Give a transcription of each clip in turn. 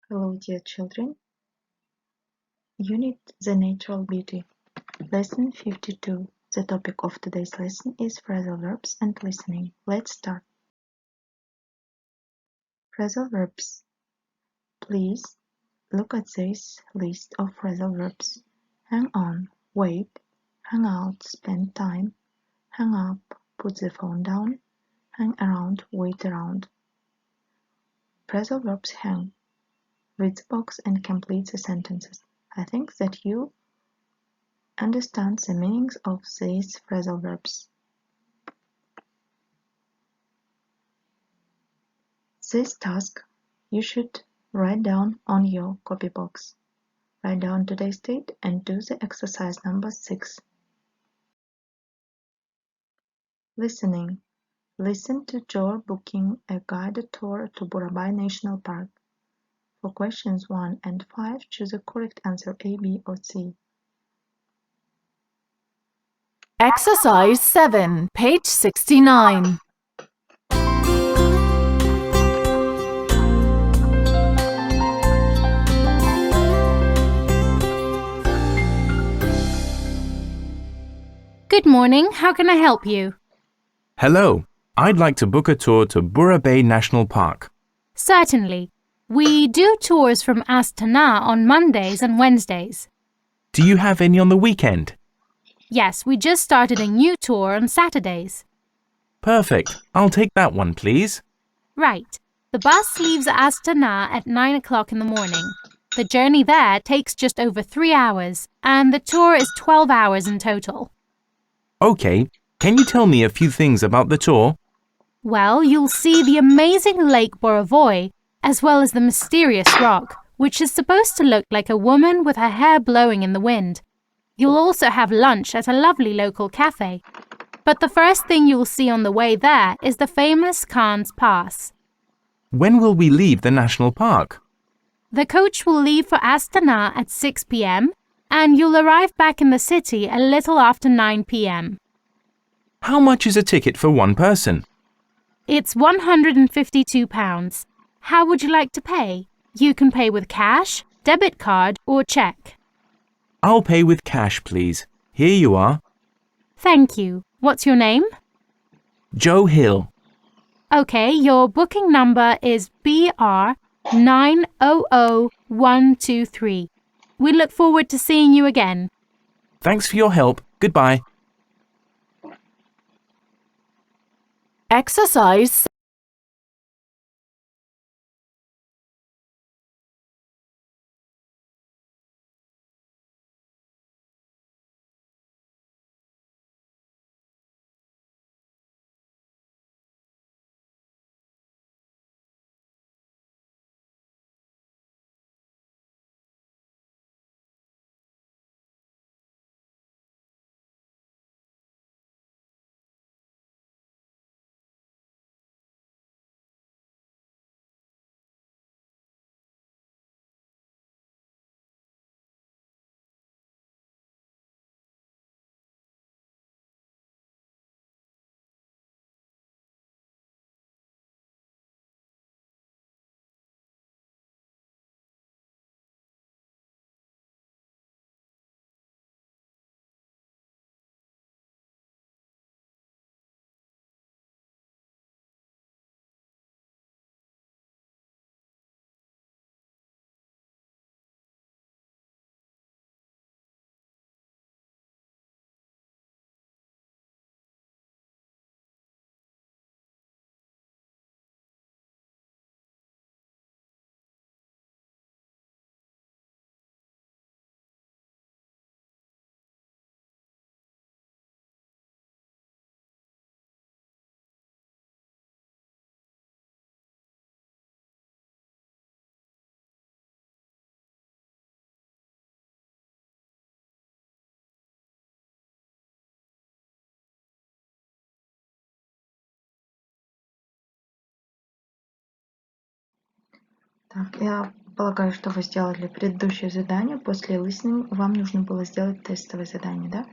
Hello, dear children. Unit The Natural Beauty. Lesson 52. The topic of today's lesson is phrasal verbs and listening. Let's start. Phrasal verbs. Please look at this list of phrasal verbs. Hang on, wait, hang out, spend time, hang up, put the phone down, hang around, wait around. Phrasal verbs hang. Read the box and complete the sentences. I think that you understand the meanings of these phrasal verbs. This task you should write down on your copy box. Write down today's date and do the exercise number 6. Listening. Listen to Joe booking a guided tour to Burabai National Park. For questions 1 and 5, choose a correct answer A, B, or C. Exercise 7, page 69. Good morning, how can I help you? Hello, I'd like to book a tour to Burabai National Park. Certainly. We do tours from Astana on Mondays and Wednesdays. Do you have any on the weekend? Yes, we just started a new tour on Saturdays. Perfect, I'll take that one, please. Right. The bus leaves Astana at 9 o'clock in the morning. The journey there takes just over 3 hours, and the tour is 12 hours in total. Okay, can you tell me a few things about the tour? Well, you'll see the amazing Lake Borovoi, as well as the mysterious rock, which is supposed to look like a woman with her hair blowing in the wind. You'll also have lunch at a lovely local cafe. But the first thing you'll see on the way there is the famous Khan's Pass. When will we leave the national park? The coach will leave for Astana at 6 p.m. and you'll arrive back in the city a little after 9 p.m. How much is a ticket for one person? It's £152. How would you like to pay? You can pay with cash, debit card, or cheque. I'll pay with cash, please. Here you are. Thank you. What's your name? Joe Hill. Okay, your booking number is BR900123. We look forward to seeing you again. Thanks for your help. Goodbye. Exercise. Так, я полагаю, что вы сделали предыдущее задание. После listening вам нужно было сделать тестовое задание, да?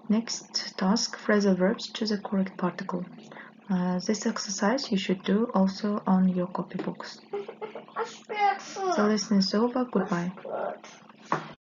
Next task, phrasal verbs, choose a correct particle. This exercise you should do also on your copybooks. The lesson is over. Goodbye.